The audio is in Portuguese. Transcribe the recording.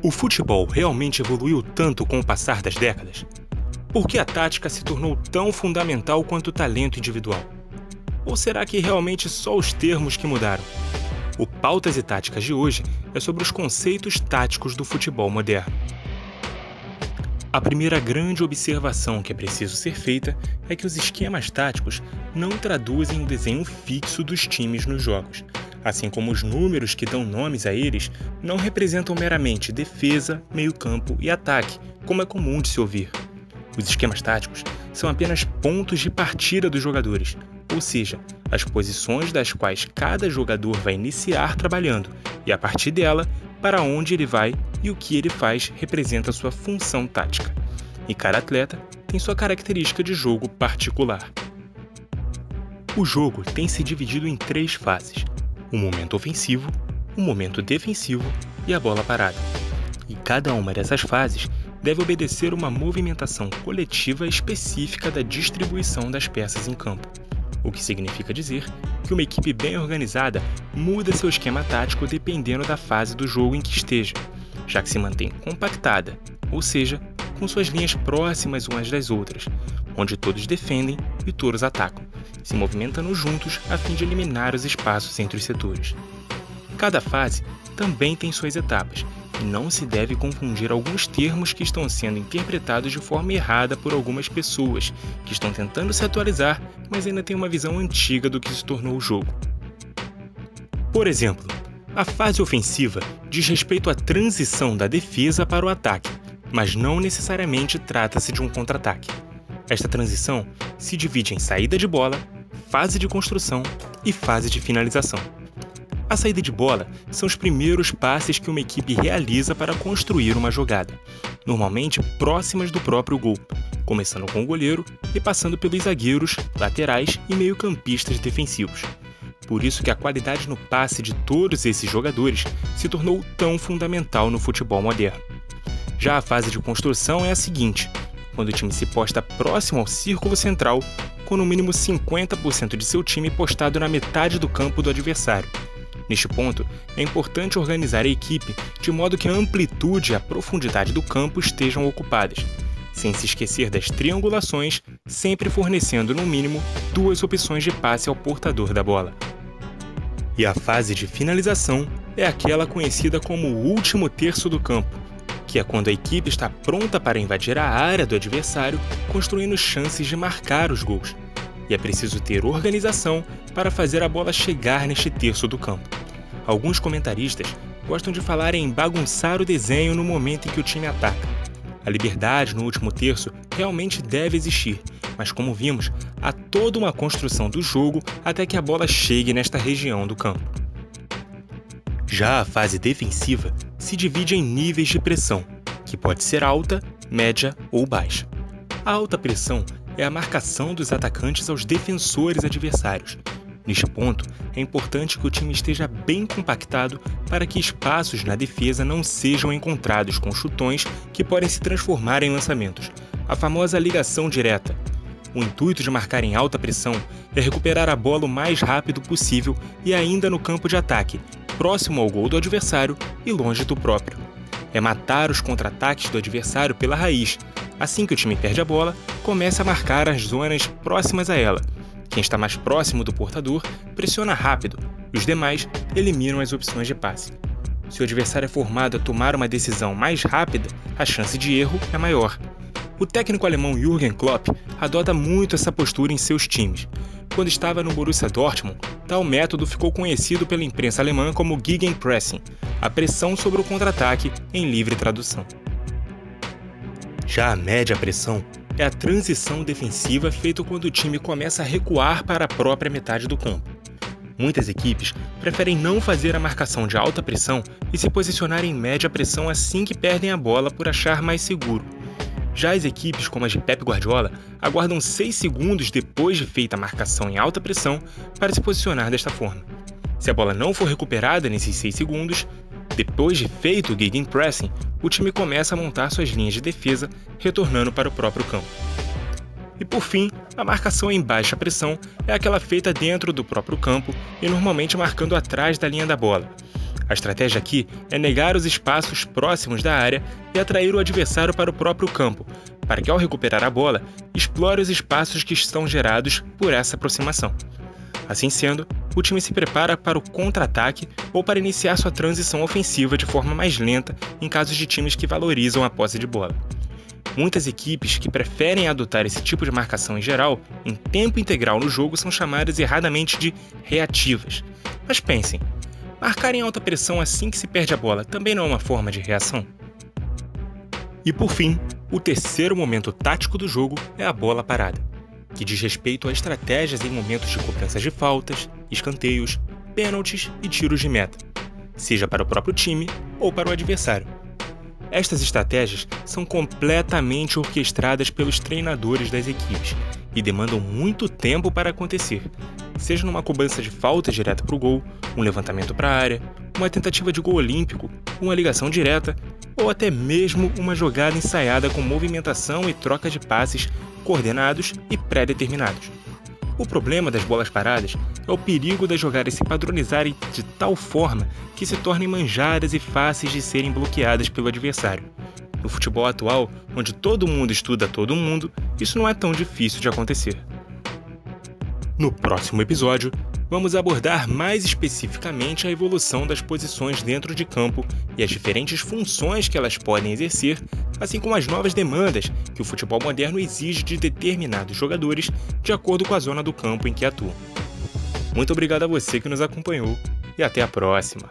O futebol realmente evoluiu tanto com o passar das décadas? Por que a tática se tornou tão fundamental quanto o talento individual? Ou será que realmente só os termos que mudaram? O Pautas e Táticas de hoje é sobre os conceitos táticos do futebol moderno. A primeira grande observação que é preciso ser feita é que os esquemas táticos não traduzem o desenho fixo dos times nos jogos, assim como os números que dão nomes a eles não representam meramente defesa, meio-campo e ataque, como é comum de se ouvir. Os esquemas táticos são apenas pontos de partida dos jogadores, ou seja, as posições das quais cada jogador vai iniciar trabalhando, e a partir dela, para onde ele vai e o que ele faz representa sua função tática. E cada atleta tem sua característica de jogo particular. O jogo tem se dividido em 3 fases: o momento ofensivo, o momento defensivo e a bola parada. E cada uma dessas fases deve obedecer uma movimentação coletiva específica da distribuição das peças em campo, o que significa dizer que uma equipe bem organizada muda seu esquema tático dependendo da fase do jogo em que esteja, já que se mantém compactada, ou seja, com suas linhas próximas umas das outras, onde todos defendem e todos atacam, se movimentando juntos a fim de eliminar os espaços entre os setores. Cada fase também tem suas etapas, e não se deve confundir alguns termos que estão sendo interpretados de forma errada por algumas pessoas que estão tentando se atualizar, mas ainda têm uma visão antiga do que se tornou o jogo. Por exemplo, a fase ofensiva diz respeito à transição da defesa para o ataque, mas não necessariamente trata-se de um contra-ataque. Esta transição se divide em saída de bola, fase de construção e fase de finalização. A saída de bola são os primeiros passes que uma equipe realiza para construir uma jogada, normalmente próximas do próprio gol, começando com o goleiro e passando pelos zagueiros, laterais e meio-campistas defensivos. Por isso que a qualidade no passe de todos esses jogadores se tornou tão fundamental no futebol moderno. Já a fase de construção é a seguinte: quando o time se posta próximo ao círculo central, com no mínimo 50% de seu time postado na metade do campo do adversário. Neste ponto, é importante organizar a equipe de modo que a amplitude e a profundidade do campo estejam ocupadas, sem se esquecer das triangulações, sempre fornecendo no mínimo 2 opções de passe ao portador da bola. E a fase de finalização é aquela conhecida como o último terço do campo, que é quando a equipe está pronta para invadir a área do adversário, construindo chances de marcar os gols. E é preciso ter organização para fazer a bola chegar neste terço do campo. Alguns comentaristas gostam de falar em bagunçar o desenho no momento em que o time ataca. A liberdade no último terço realmente deve existir, mas como vimos, há toda uma construção do jogo até que a bola chegue nesta região do campo. Já a fase defensiva se divide em níveis de pressão, que pode ser alta, média ou baixa. A alta pressão é a marcação dos atacantes aos defensores adversários. Neste ponto, é importante que o time esteja bem compactado para que espaços na defesa não sejam encontrados com chutões que podem se transformar em lançamentos, a famosa ligação direta. O intuito de marcar em alta pressão é recuperar a bola o mais rápido possível e ainda no campo de ataque, próximo ao gol do adversário e longe do próprio. É matar os contra-ataques do adversário pela raiz. Assim que o time perde a bola, começa a marcar as zonas próximas a ela. Quem está mais próximo do portador pressiona rápido, e os demais eliminam as opções de passe. Se o adversário é formado a tomar uma decisão mais rápida, a chance de erro é maior. O técnico alemão Jürgen Klopp adota muito essa postura em seus times. Quando estava no Borussia Dortmund, tal método ficou conhecido pela imprensa alemã como Gegenpressing, a pressão sobre o contra-ataque em livre tradução. Já a média pressão é a transição defensiva feita quando o time começa a recuar para a própria metade do campo. Muitas equipes preferem não fazer a marcação de alta pressão e se posicionar em média pressão assim que perdem a bola por achar mais seguro. Já as equipes como as de Pep Guardiola aguardam 6 segundos depois de feita a marcação em alta pressão para se posicionar desta forma. Se a bola não for recuperada nesses 6 segundos, depois de feito o Gegenpressing, o time começa a montar suas linhas de defesa, retornando para o próprio campo. E por fim, a marcação em baixa pressão é aquela feita dentro do próprio campo e normalmente marcando atrás da linha da bola. A estratégia aqui é negar os espaços próximos da área e atrair o adversário para o próprio campo, para que ao recuperar a bola, explore os espaços que estão gerados por essa aproximação. Assim sendo, o time se prepara para o contra-ataque ou para iniciar sua transição ofensiva de forma mais lenta em casos de times que valorizam a posse de bola. Muitas equipes que preferem adotar esse tipo de marcação em geral, em tempo integral no jogo, são chamadas erradamente de reativas. Mas pensem, marcar em alta pressão assim que se perde a bola também não é uma forma de reação? E por fim, o terceiro momento tático do jogo é a bola parada, que diz respeito a estratégias em momentos de cobranças de faltas, escanteios, pênaltis e tiros de meta, seja para o próprio time ou para o adversário. Estas estratégias são completamente orquestradas pelos treinadores das equipes e demandam muito tempo para acontecer, seja numa cobrança de falta direta para o gol, um levantamento para a área, uma tentativa de gol olímpico, uma ligação direta ou até mesmo uma jogada ensaiada com movimentação e troca de passes coordenados e pré-determinados. O problema das bolas paradas é o perigo das jogadas se padronizarem de tal forma que se tornem manjadas e fáceis de serem bloqueadas pelo adversário. No futebol atual, onde todo mundo estuda todo mundo, isso não é tão difícil de acontecer. No próximo episódio, vamos abordar mais especificamente a evolução das posições dentro de campo e as diferentes funções que elas podem exercer, assim como as novas demandas que o futebol moderno exige de determinados jogadores de acordo com a zona do campo em que atuam. Muito obrigado a você que nos acompanhou e até a próxima!